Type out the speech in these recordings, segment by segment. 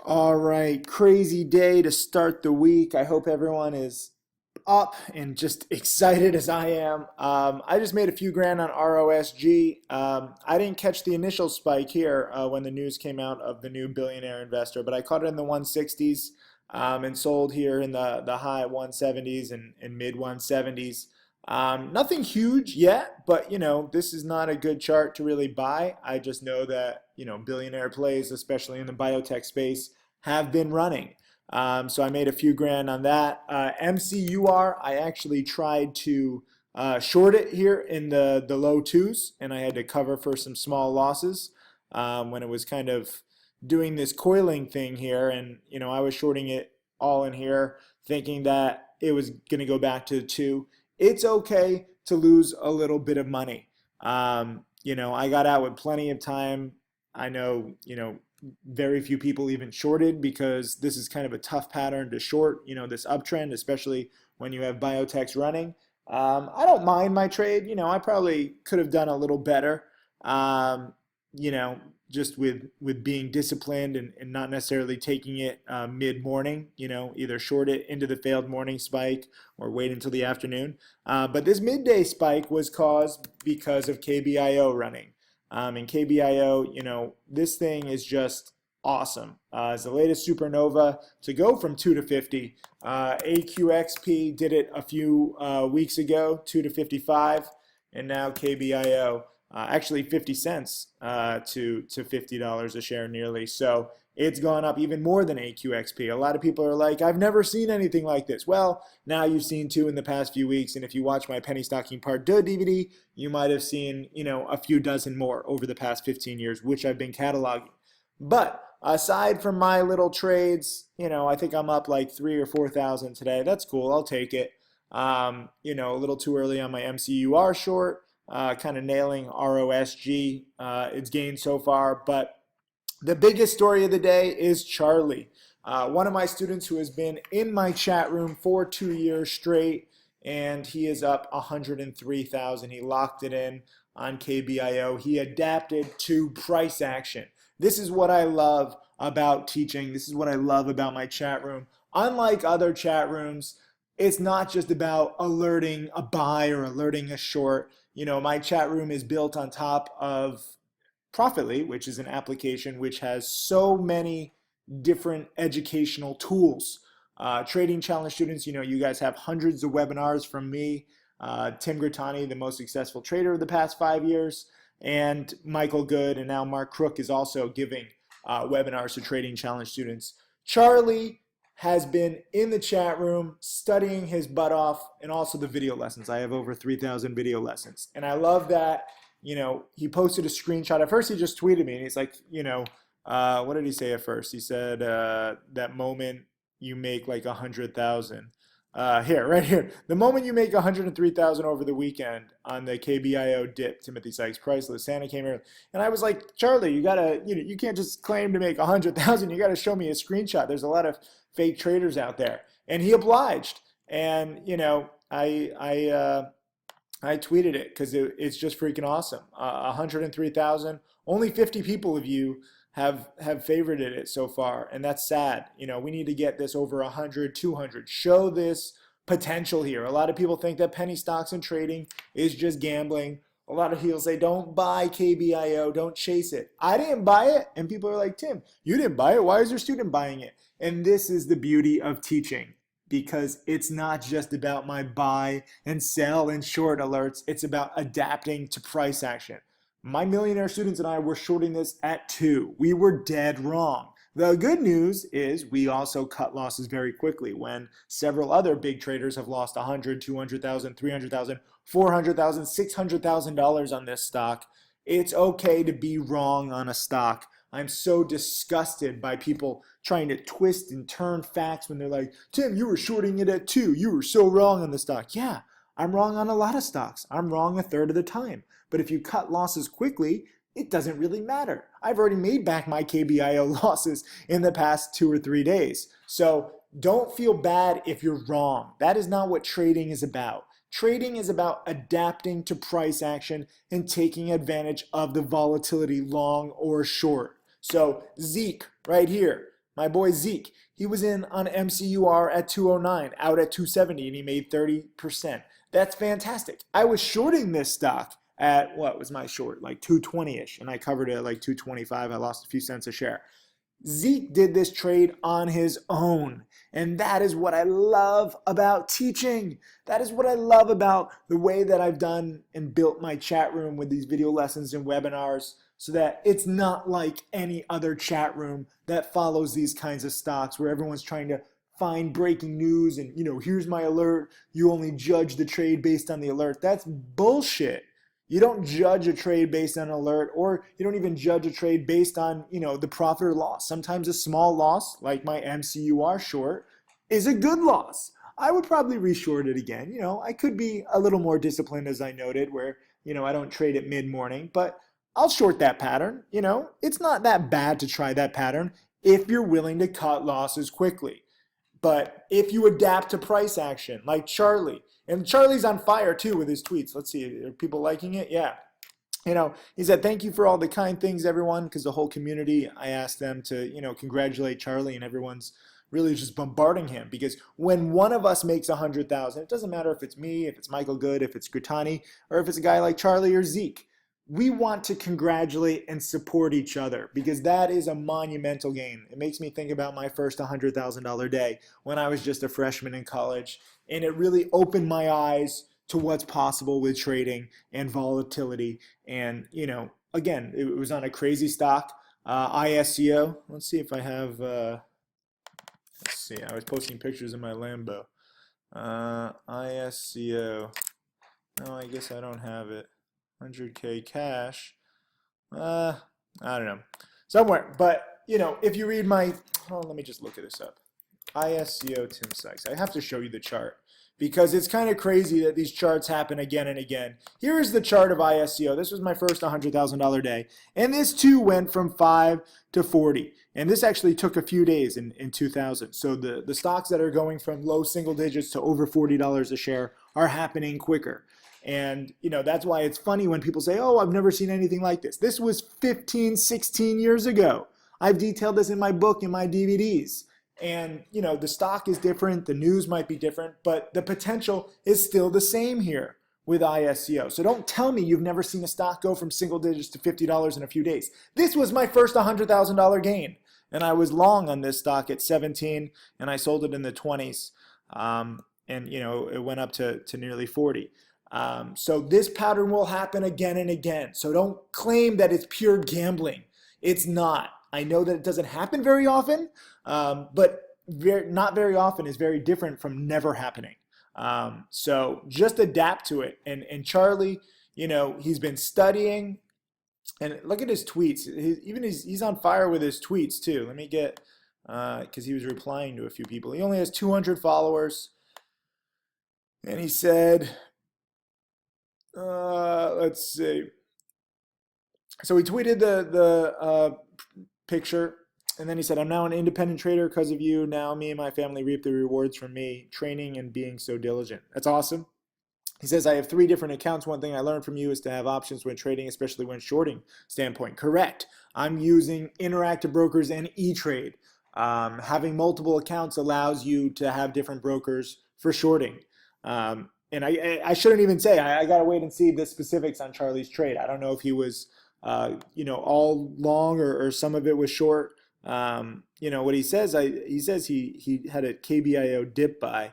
All right, crazy day to start the week. I hope everyone is up and just excited as I am. I just made a few grand on ROSG. I didn't catch the initial spike here when the news came out of the new billionaire investor, but I caught it in the 160s and sold here in the high 170s and mid 170s. Nothing huge yet, but this is not a good chart to really buy. I just know that billionaire plays, especially in the biotech space, have been running. So I made a few grand on that. MCUR, I actually tried to short it here in the low twos, and I had to cover for some small losses when it was kind of doing this coiling thing here. And, I was shorting it all in here, thinking that it was going to go back to the two. It's okay to lose a little bit of money. I got out with plenty of time. I know, very few people even shorted because this is kind of a tough pattern to short, this uptrend, especially when you have biotechs running. I don't mind my trade. I probably could have done a little better, um, you know, just with being disciplined and not necessarily taking it mid-morning, either short it into the failed morning spike or wait until the afternoon. But this midday spike was caused because of KBIO running. And KBIO, this thing is just awesome. It's the latest supernova to go from 2 to 50. AQXP did it a few weeks ago, 2 to 55, and now KBIO, actually 50 cents to $50 a share nearly. So it's gone up even more than AQXP. A lot of people are like, I've never seen anything like this. Well, now you've seen two in the past few weeks. And if you watch my Penny Stocking Part 2 DVD, you might have seen, a few dozen more over the past 15 years, which I've been cataloging. But aside from my little trades, I think I'm up like 3 or 4,000 today. That's cool. I'll take it. A little too early on my MCUR short, kind of nailing ROSG, its gain so far. But the biggest story of the day is Charlie, one of my students who has been in my chat room for 2 years straight, and he is up 103,000. He locked it in on KBIO. He adapted to price action. This is what I love about teaching. This is what I love about my chat room. Unlike other chat rooms, it's not just about alerting a buy or alerting a short. My chat room is built on top of Profitly, which is an application which has so many different educational tools. Trading challenge students, you guys have hundreds of webinars from me, Tim Grittani, the most successful trader of the past 5 years, and Michael Good, and now Mark Crook is also giving webinars to trading challenge students. Charlie has been in the chat room studying his butt off, and also the video lessons. I have over 3,000 video lessons, and I love that. He posted a screenshot. At first, he just tweeted me, and he's like, what did he say at first? He said, that moment you make like 100,000. Here, right here. The moment you make 103,000 over the weekend on the KBIO dip, Timothy Sykes priceless. Santa came here, and I was like, Charlie, you gotta, you can't just claim to make 100,000. You gotta show me a screenshot. There's a lot of fake traders out there, and he obliged. And I tweeted it because it's just freaking awesome. 103,000. Only 50 people of you have favorited it so far, and that's sad. We need to get this over 100, 200. Show this potential here. A lot of people think that penny stocks and trading is just gambling. A lot of people say, don't buy KBIO, don't chase it. I didn't buy it, and people are like, Tim, you didn't buy it. Why is your student buying it? And this is the beauty of teaching, because it's not just about my buy and sell and short alerts. It's about adapting to price action. My millionaire students and I were shorting this at 2. We were dead wrong. The good news is we also cut losses very quickly when several other big traders have lost 100, 200,000, 300,000, 400,000, $600,000 on this stock. It's okay to be wrong on a stock. I'm so disgusted by people trying to twist and turn facts when they're like, Tim, you were shorting it at 2. You were so wrong on the stock. Yeah, I'm wrong on a lot of stocks. I'm wrong a third of the time. But if you cut losses quickly, it doesn't really matter. I've already made back my KBIO losses in the past 2 or 3 days. So don't feel bad if you're wrong. That is not what trading is about. Trading is about adapting to price action and taking advantage of the volatility, long or short. So Zeke, right here, My boy Zeke, he was in on MCUR at 209, out at 270, and he made 30%. That's fantastic. I was shorting this stock at, what was my short? Like 220-ish, and I covered it at like 225. I lost a few cents a share. Zeke did this trade on his own. And that is what I love about teaching. That is what I love about the way that I've done and built my chat room with these video lessons and webinars, so that it's not like any other chat room that follows these kinds of stocks where everyone's trying to find breaking news and, here's my alert. You only judge the trade based on the alert. That's bullshit. You don't judge a trade based on an alert, or you don't even judge a trade based on, the profit or loss. Sometimes a small loss, like my MCUR short, is a good loss. I would probably reshort it again. I could be a little more disciplined, as I noted, where, I don't trade at mid-morning, but I'll short that pattern. It's not that bad to try that pattern if you're willing to cut losses quickly. But if you adapt to price action, like Charlie, and Charlie's on fire too with his tweets. Let's see, are people liking it? Yeah. He said, thank you for all the kind things, everyone, because the whole community, I asked them to, congratulate Charlie, and everyone's really just bombarding him, because when one of us makes 100,000, it doesn't matter if it's me, if it's Michael Good, if it's Gritani, or if it's a guy like Charlie or Zeke. We want to congratulate and support each other, because that is a monumental gain. It makes me think about my first $100,000 day when I was just a freshman in college, and it really opened my eyes to what's possible with trading and volatility. And, again, it was on a crazy stock, ISCO. Let's see if I have, let's see, I was posting pictures of my Lambo. ISCO. No, I guess I don't have it. 100K cash. I don't know. Somewhere. But, if you read my, let me just look at this up. ISCO Tim Sykes. I have to show you the chart, because it's kind of crazy that these charts happen again and again. Here is the chart of ISCO. This was my first $100,000 day. And this too went from 5 to 40. And this actually took a few days in 2000. So the stocks that are going from low single digits to over $40 a share are happening quicker. And, that's why it's funny when people say, oh, I've never seen anything like this. This was 15, 16 years ago. I've detailed this in my book, in my DVDs. And, the stock is different, the news might be different, but the potential is still the same here with ISCO. So don't tell me you've never seen a stock go from single digits to $50 in a few days. This was my first $100,000 gain. And I was long on this stock at 17, and I sold it in the 20s. And, it went up to nearly 40. So this pattern will happen again and again. So don't claim that it's pure gambling. It's not. I know that it doesn't happen very often, but not very often is very different from never happening. So just adapt to it. And Charlie, he's been studying, and look at his tweets. He's on fire with his tweets too. Let me get, because he was replying to a few people. He only has 200 followers, and he said, let's see. So he tweeted the picture, and then he said, I'm now an independent trader because of you. Now me and my family reap the rewards from me training and being so diligent. That's awesome. He says, I have 3 different accounts. One thing I learned from you is to have options when trading, especially when shorting standpoint. Correct. I'm using Interactive Brokers and E-Trade. Having multiple accounts allows you to have different brokers for shorting. And I shouldn't even say, I got to wait and see the specifics on Charlie's trade. I don't know if he was, all long or some of it was short. What he says, he says he had a KBIO dip buy.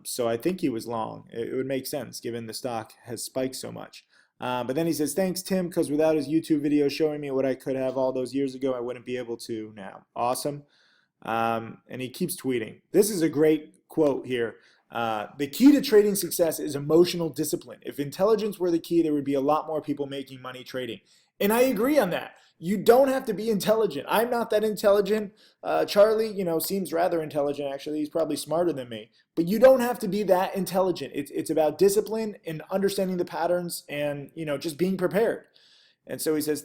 So I think he was long. It would make sense given the stock has spiked so much. But then he says, thanks, Tim, because without his YouTube video showing me what I could have all those years ago, I wouldn't be able to now. Awesome. And he keeps tweeting. This is a great quote here. The key to trading success is emotional discipline. If intelligence were the key, there would be a lot more people making money trading. And I agree on that. You don't have to be intelligent. I'm not that intelligent. Charlie, seems rather intelligent, actually. He's probably smarter than me. But you don't have to be that intelligent. It's about discipline and understanding the patterns and, just being prepared. And so he says,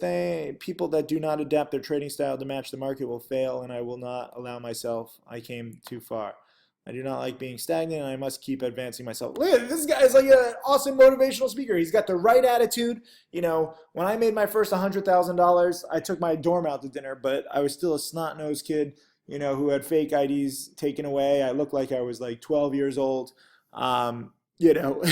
people that do not adapt their trading style to match the market will fail, and I will not allow myself. I came too far. I do not like being stagnant, and I must keep advancing myself. Look at this guy's like an awesome motivational speaker. He's got the right attitude. When I made my first $100,000, I took my dorm out to dinner, but I was still a snot-nosed kid, who had fake IDs taken away. I looked like I was like 12 years old. Um, you know,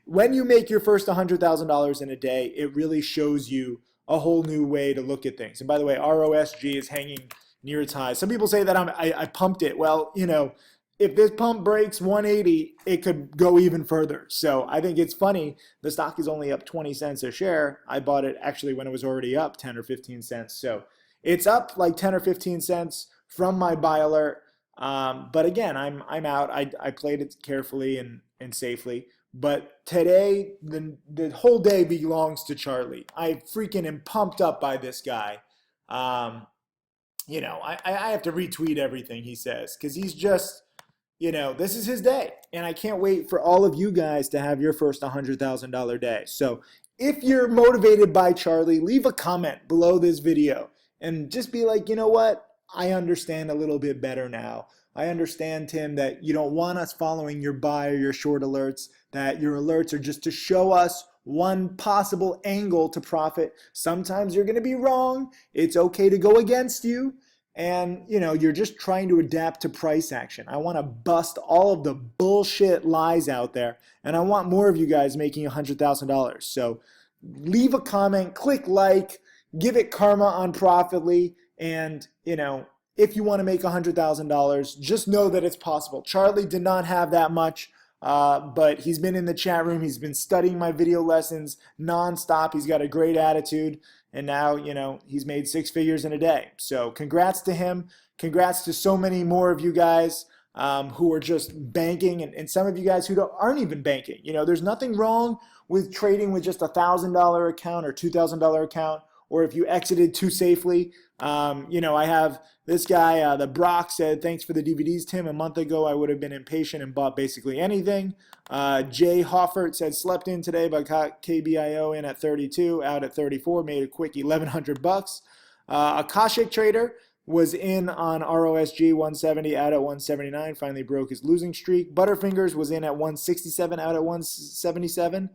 when you make your first $100,000 in a day, it really shows you a whole new way to look at things. And by the way, ROSG is hanging near its high. Some people say that I pumped it. Well, if this pump breaks 180, it could go even further. So I think it's funny. The stock is only up 20 cents a share. I bought it actually when it was already up 10 or 15 cents. So it's up like 10 or 15 cents from my buy alert. But again, I'm out. I played it carefully and safely. But today, the whole day belongs to Charlie. I freaking am pumped up by this guy. I have to retweet everything he says because he's just, this is his day. And I can't wait for all of you guys to have your first $100,000 day. So if you're motivated by Charlie, leave a comment below this video and just be like, you know what? I understand a little bit better now. I understand, Tim, that you don't want us following your buy or your short alerts, that your alerts are just to show us one possible angle to profit. Sometimes you're going to be wrong. It's okay to go against you. And, you're just trying to adapt to price action. I want to bust all of the bullshit lies out there. And I want more of you guys making $100,000. So leave a comment, click like, give it karma on Profitly. And, if you want to make $100,000, just know that it's possible. Charlie did not have that much. But he's been in the chat room. He's been studying my video lessons nonstop. He's got a great attitude. And now, he's made 6 figures in a day. So congrats to him. Congrats to so many more of you guys who are just banking. And some of you guys who aren't even banking. There's nothing wrong with trading with just $1,000 account or $2,000 account. Or if you exited too safely. I have this guy, the Brock said, thanks for the DVDs, Tim. A month ago, I would have been impatient and bought basically anything. Jay Hoffert said, slept in today, but got KBIO in at 32, out at 34, made a quick 1,100 bucks. Akashic Trader was in on ROSG 170, out at 179, finally broke his losing streak. Butterfingers was in at 167, out at 177.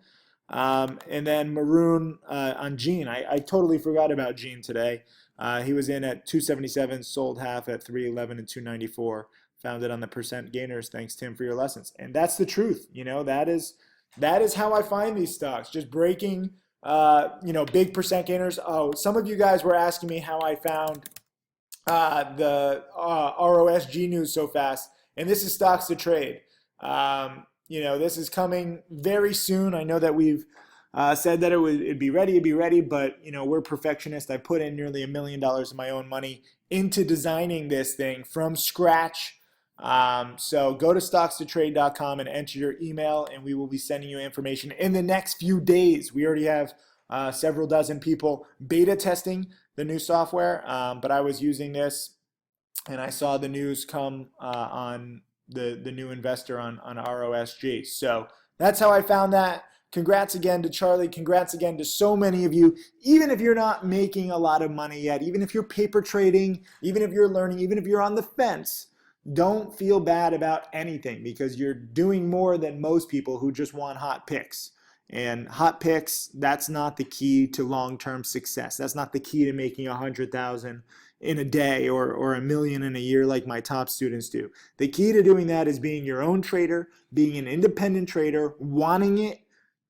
And then Maroon on Gene. I totally forgot about Gene today. He was in at 277, sold half at 311 and 294. Found it on the percent gainers. Thanks, Tim, for your lessons. And that's the truth. That is how I find these stocks. Just breaking, big percent gainers. Oh, some of you guys were asking me how I found the ROSG news so fast. And this is stocks to trade. This is coming very soon. I know that we've said that it'd be ready, but we're perfectionists. I put in nearly $1 million of my own money into designing this thing from scratch. So go to stockstotrade.com and enter your email, and we will be sending you information in the next few days. We already have several dozen people beta testing the new software, but I was using this, and I saw the news come on the new investor on ROSG. So that's how I found that. Congrats again to Charlie. Congrats again to so many of you. Even if you're not making a lot of money yet, even if you're paper trading, even if you're learning, even if you're on the fence, don't feel bad about anything because you're doing more than most people who just want hot picks. And hot picks, that's not the key to long-term success. That's not the key to making 100,000 in a day or $1 million in a year like my top students do. The key to doing that is being your own trader, being an independent trader, wanting it,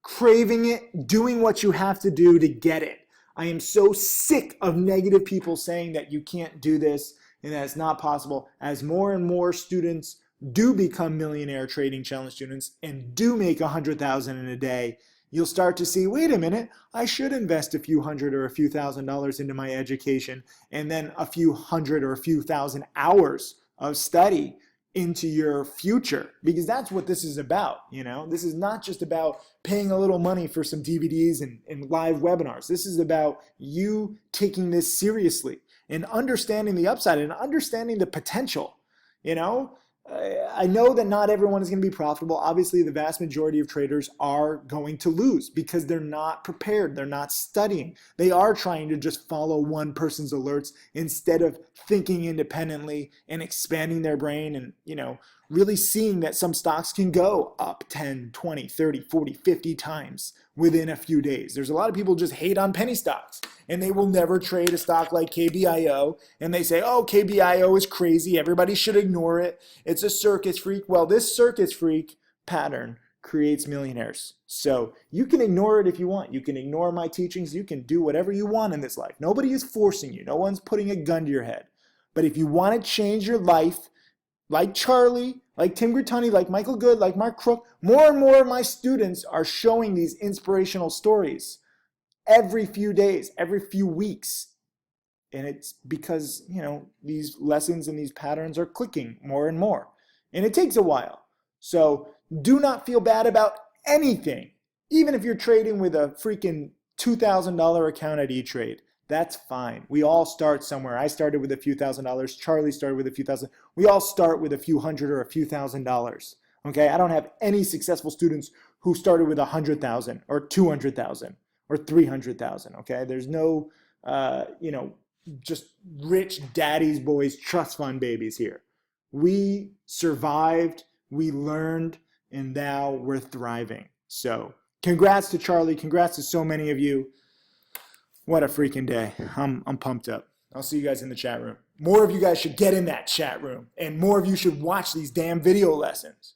craving it, doing what you have to do to get it. I am so sick of negative people saying that you can't do this and that it's not possible. As more and more students do become millionaire trading challenge students and do make 100,000 in a day, you'll start to see, wait a minute, I should invest a few hundred or a few $1,000s into my education and then a few hundred or a few thousand hours of study into your future, because that's what this is about. This is not just about paying a little money for some DVDs and live webinars. This is about you taking this seriously and understanding the upside and understanding the potential. I know that not everyone is going to be profitable. Obviously, the vast majority of traders are going to lose because they're not prepared. They're not studying. They are trying to just follow one person's alerts instead of thinking independently and expanding their brain and, really seeing that some stocks can go up 10, 20, 30, 40, 50 times within a few days. There's a lot of people just hate on penny stocks and they will never trade a stock like KBIO, and they say, oh, KBIO is crazy. Everybody should ignore it. It's a circus freak. Well, this circus freak pattern creates millionaires. So you can ignore it if you want. You can ignore my teachings. You can do whatever you want in this life. Nobody is forcing you. No one's putting a gun to your head. But if you want to change your life, like Charlie, like Tim Grittani, like Michael Good, like Mark Crook, more and more of my students are showing these inspirational stories every few days, every few weeks. And it's because, these lessons and these patterns are clicking more and more. And it takes a while. So do not feel bad about anything. Even if you're trading with a freaking $2,000 account at E-Trade, that's fine. We all start somewhere. I started with a few $1,000s. Charlie started with a few thousand. We all start with a few hundred or a few $1,000s. Okay? I don't have any successful students who started with 100,000 or 200,000 or 300,000. Okay? There's no, just rich daddy's boys trust fund babies here. We survived, we learned, and now we're thriving. So congrats to Charlie. Congrats to so many of you. What a freaking day. I'm pumped up. I'll see you guys in the chat room. More of you guys should get in that chat room, and more of you should watch these damn video lessons.